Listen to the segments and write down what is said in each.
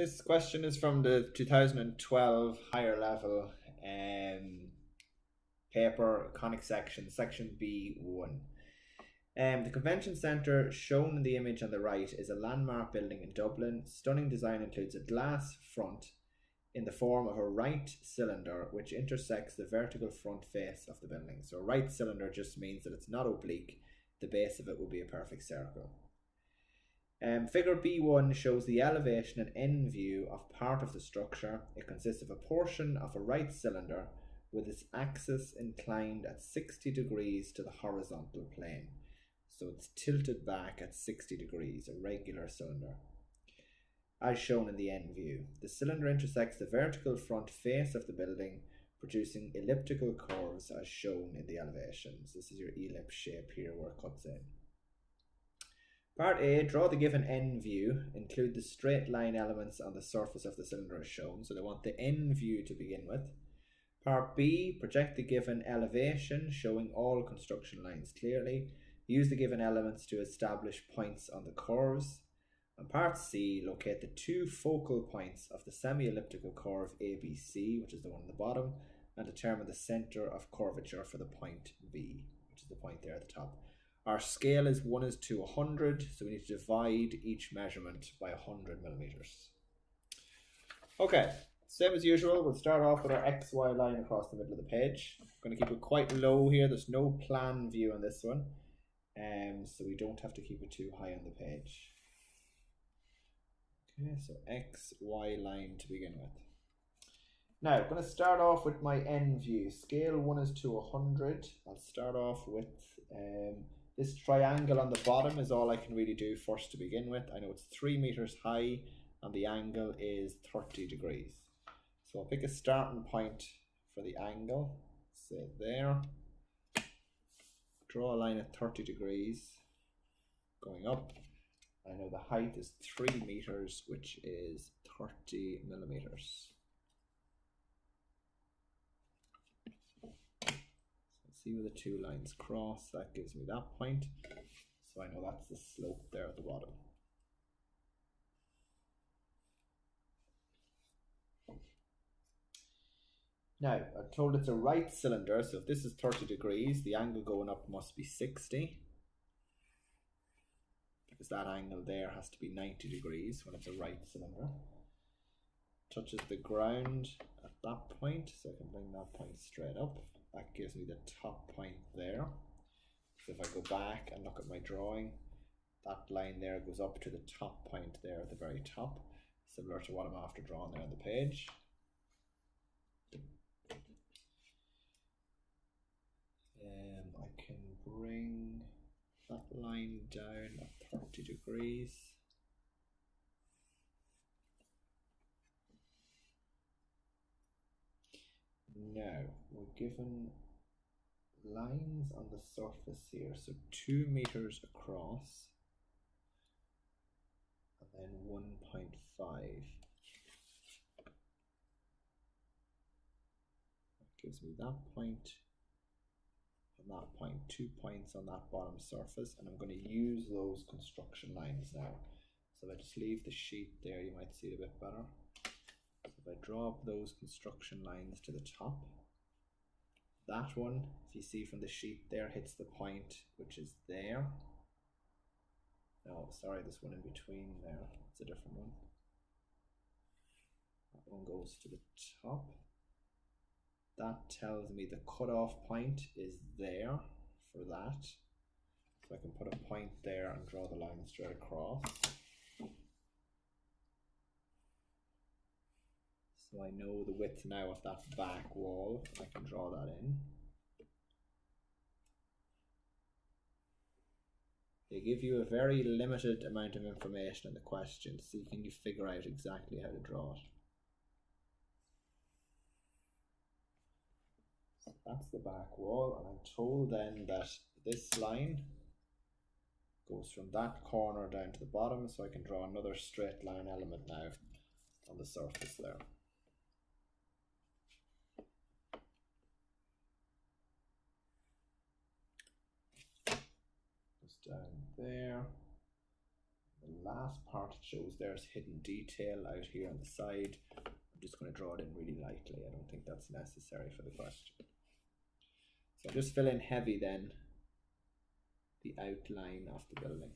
This question is from the 2012 higher level paper, Conic Sections, section B1. The convention centre shown in the image on the right is a landmark building in Dublin. Stunning design includes a glass front in the form of a right cylinder which intersects the vertical front face of the building. So a right cylinder just means that it's not oblique. The base of it will be a perfect circle. Figure B1 shows the elevation and end view of part of the structure. It consists of a portion of a right cylinder with its axis inclined at 60 degrees to the horizontal plane. So it's tilted back at 60 degrees, a regular cylinder. As shown in the end view, the cylinder intersects the vertical front face of the building, producing elliptical curves as shown in the elevations. This is your ellipse shape here where it cuts in. Part A, draw the given end view, include the straight line elements on the surface of the cylinder as shown. So they want the end view to begin with. Part B, project the given elevation, showing all construction lines clearly. Use the given elements to establish points on the curves. And part C, locate the two focal points of the semi-elliptical curve ABC, which is the one on the bottom, and determine the centre of curvature for the point B, which is the point there at the top. Our scale is 1:100, so we need to divide each measurement by 100 millimeters. Okay, same as usual, we'll start off with our XY line across the middle of the page. I'm going to keep it quite low here, there's no plan view on this one, so we don't have to keep it too high on the page. Okay, so XY line to begin with. Now, I'm going to start off with my end view. Scale 1:100. I'll start off with this triangle on the bottom is all I can really do first to begin with. I know it's 3 meters high and the angle is 30 degrees. So I'll pick a starting point for the angle, say there. Draw a line at 30 degrees going up. I know the height is 3 meters, which is 30 millimeters. See where the two lines cross, that gives me that point. So I know that's the slope there at the bottom. Now, I'm told it's a right cylinder, so if this is 30 degrees, the angle going up must be 60. Because that angle there has to be 90 degrees when it's a right cylinder. Touches the ground at that point, so I can bring that point straight up. That gives me the top point there. So if I go back and look at my drawing, that line there goes up to the top point there at the very top, similar to what I'm after drawing there on the page. I can bring that line down at 30 degrees. Now, we're given lines on the surface here, so 2 meters across and then 1.5. That gives me that point and that point, 2 points on that bottom surface, and I'm going to use those construction lines now. So if I just leave the sheet there, you might see it a bit better. If I draw up those construction lines to the top, that one, if you see from the sheet there, hits the point which is there. No, sorry, this one in between there, it's a different one. That one goes to the top. That tells me the cutoff point is there for that. So I can put a point there and draw the line straight across. So I know the width now of that back wall. I can draw that in. They give you a very limited amount of information in the question, so can you figure out exactly how to draw it. So that's the back wall, and I'm told then that this line goes from that corner down to the bottom, so I can draw another straight line element now on the surface there. Down there, The last part it shows there's hidden detail out here on the side. I'm just going to draw it in really lightly. I don't think that's necessary for the question. So I'll just fill in heavy then the outline of the building.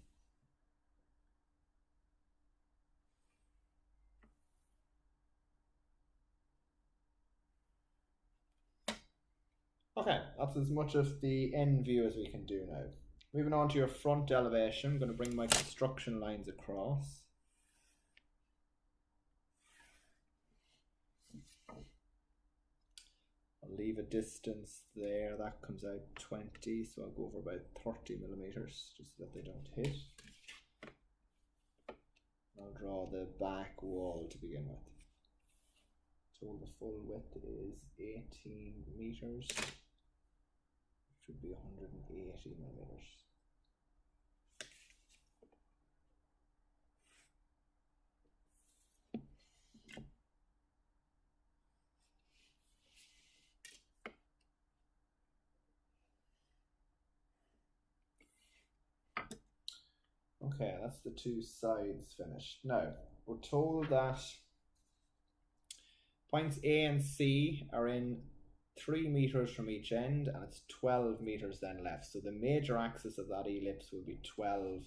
Okay, that's as much of the end view as we can do now. Moving on to your front elevation, I'm going to bring my construction lines across. I'll leave a distance there, that comes out 20, so I'll go over about 30 millimeters just so that they don't hit. I'll draw the back wall to begin with. So the full width is 18 meters, which would be 180 millimeters. Okay, that's the two sides finished. Now, we're told that points A and C are in 3 meters from each end, and it's 12 meters then left. So the major axis of that ellipse will be 12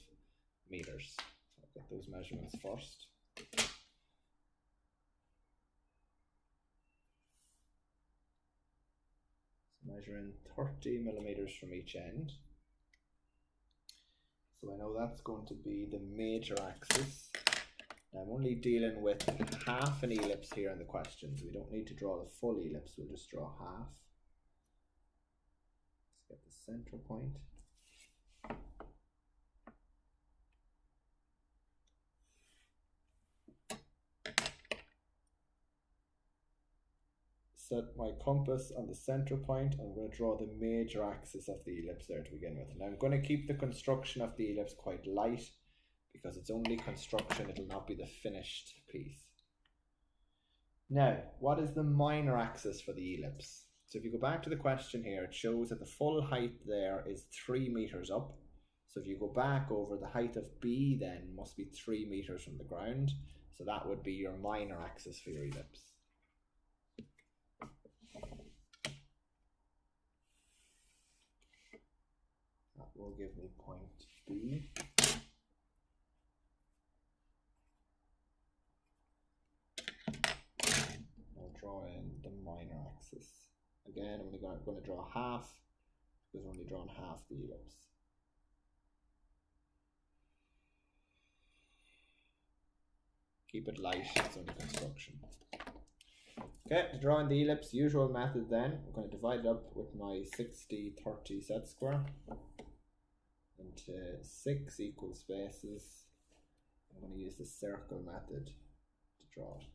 meters. So I'll get those measurements first. So measuring 30 millimeters from each end. So I know that's going to be the major axis. Now I'm only dealing with half an ellipse here in the question, so we don't need to draw the full ellipse, we'll just draw half. Let's get the center point. Set my compass on the center point, and I'm going to draw the major axis of the ellipse there to begin with. Now I'm going to keep the construction of the ellipse quite light because it's only construction, it'll not be the finished piece. Now, what is the minor axis for the ellipse? So if you go back to the question here, it shows that the full height there is 3 meters up. So if you go back over, the height of B then must be 3 meters from the ground. So that would be your minor axis for your ellipse. That will give me point B. I'll draw in the minor axis. Again, I'm only going to draw half because we're only drawing half the ellipse. Keep it light, it's only construction. Okay, to draw in the ellipse, usual method then, I'm going to divide it up with my 60-30 set square into 6 equal spaces. I'm going to use the circle method to draw it.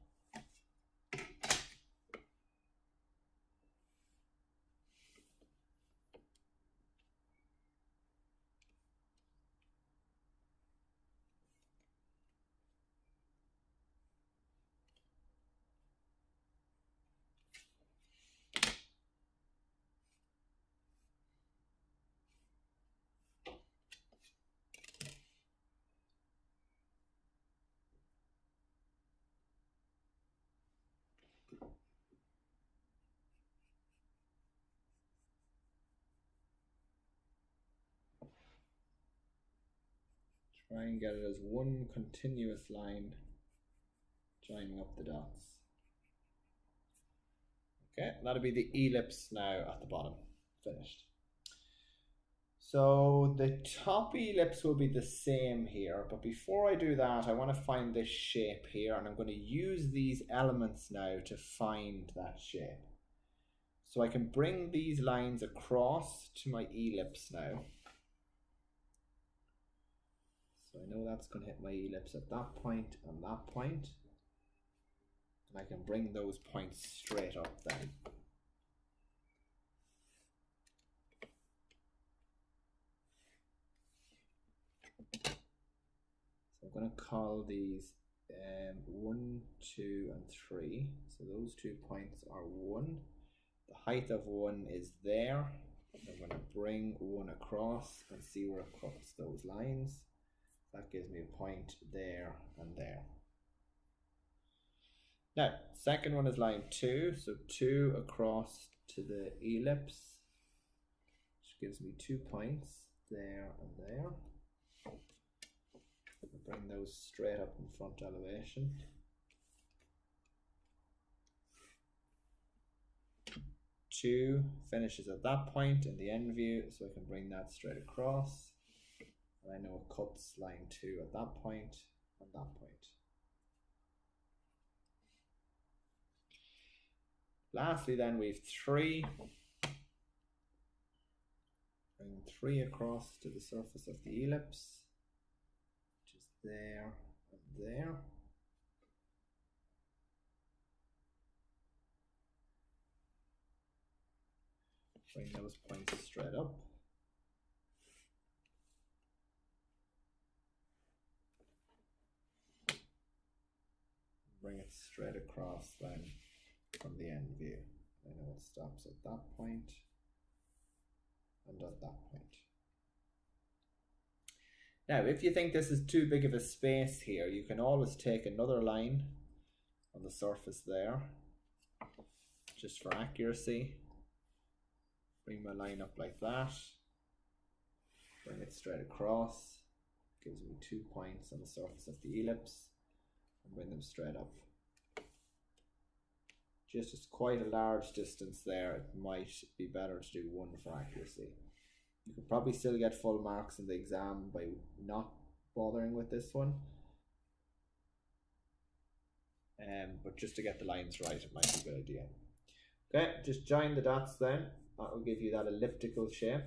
Try and get it as one continuous line joining up the dots. Okay, that'll be the ellipse now at the bottom, finished. So the top ellipse will be the same here, but before I do that, I want to find this shape here, and I'm going to use these elements now to find that shape. So I can bring these lines across to my ellipse now. So I know that's going to hit my ellipse at that point and that point. And I can bring those points straight up then. So I'm going to call these 1, 2, and 3. So those 2 points are 1. The height of 1 is there. I'm going to bring 1 across and see where it cuts those lines. That gives me a point there and there. Now, second one is line 2, so 2 across to the ellipse, which gives me 2 points there and there. I'll bring those straight up in front elevation. 2 finishes at that point in the end view, so I can bring that straight across. And I know it cuts line 2 at that point and that point. Lastly then we have 3. Bring 3 across to the surface of the ellipse, which is there and there. Bring those points straight up. Bring it straight across then from the end view. I know it stops at that point and at that point. Now, if you think this is too big of a space here, you can always take another line on the surface there, just for accuracy. Bring my line up like that, bring it straight across, gives me 2 points on the surface of the ellipse, and bring them straight up. Just as quite a large distance there, it might be better to do 1 for accuracy. You could probably still get full marks in the exam by not bothering with this one. But just to get the lines right, it might be a good idea. Okay, just join the dots then. That will give you that elliptical shape.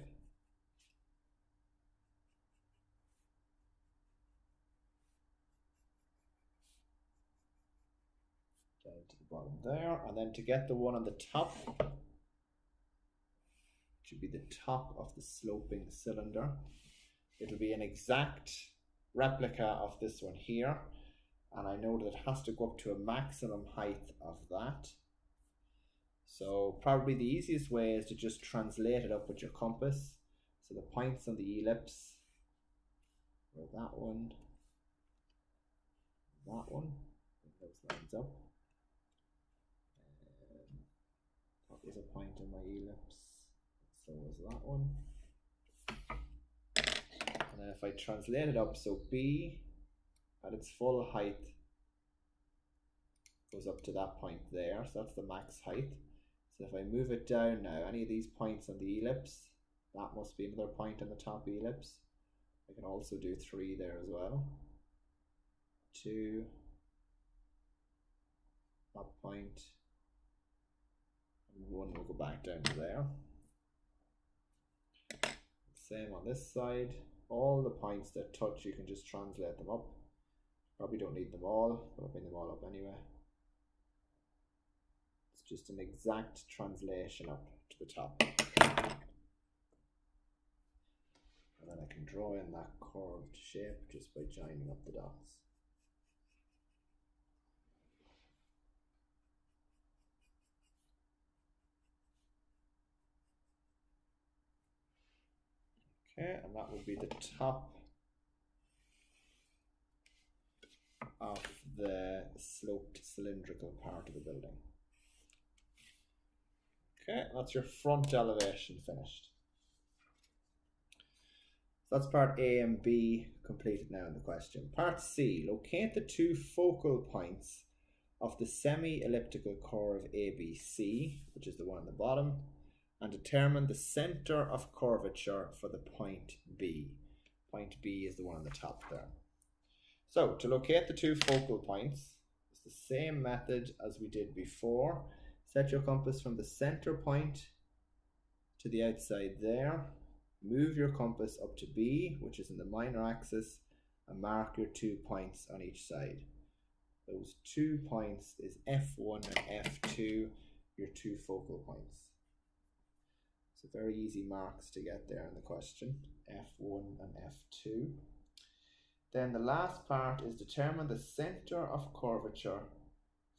Down to the bottom there, and then to get the one on the top, which would be the top of the sloping cylinder, it'll be an exact replica of this one here, and I know that it has to go up to a maximum height of that. So probably the easiest way is to just translate it up with your compass. So the points on the ellipse are that one, bring those lines up. That was a point on my ellipse, so was that one. And then if I translate it up, so B at its full height goes up to that point there, so that's the max height. So if I move it down now, any of these points on the ellipse, that must be another point on the top ellipse. I can also do 3 there as well. 2, that point, and 1 will go back down to there. Same on this side. All the points that touch, you can just translate them up. Probably don't need them all, but I'll bring them all up anyway. Just an exact translation up to the top. And then I can draw in that curved shape just by joining up the dots. Okay, and that will be the top of the sloped cylindrical part of the building. Okay, that's your front elevation finished. So that's part A and B completed now in the question. Part C, locate the 2 focal points of the semi-elliptical curve ABC, which is the one on the bottom, and determine the center of curvature for the point B. Point B is the one on the top there. So to locate the 2 focal points, it's the same method as we did before. Set your compass from the center point to the outside there. Move your compass up to B, which is in the minor axis, and mark your 2 points on each side. Those 2 points is F1 and F2, your 2 focal points. So very easy marks to get there in the question, F1 and F2. Then the last part is determine the center of curvature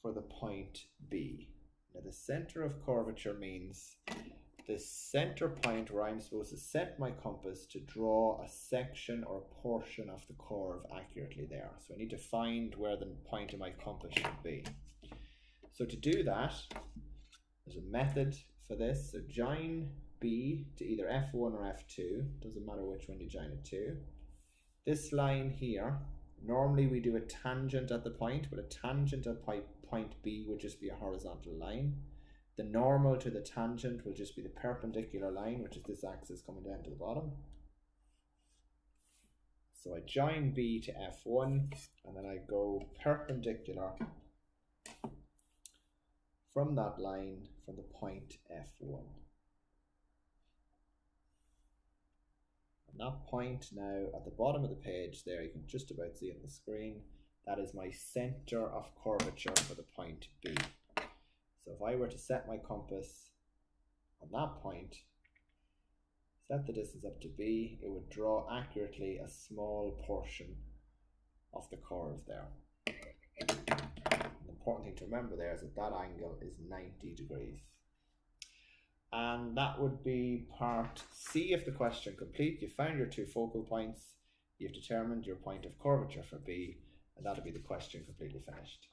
for the point B. Now the center of curvature means the center point where I'm supposed to set my compass to draw a section or a portion of the curve accurately there. So I need to find where the point of my compass should be. So to do that, there's a method for this. So join B to either F1 or F2, doesn't matter which one you join it to. This line here, normally we do a tangent at the point, but a tangent at point B would just be a horizontal line. The normal to the tangent will just be the perpendicular line, which is this axis coming down to the bottom. So I join B to F1, and then I go perpendicular from that line from the point F1. And that point now at the bottom of the page there, you can just about see it on the screen, that is my center of curvature for the point B. So if I were to set my compass on that point, set the distance up to B, it would draw accurately a small portion of the curve there. The important thing to remember there is that that angle is 90 degrees. And that would be part C of the question complete. You found your two focal points, you've determined your point of curvature for B, and that'll be the question completely finished.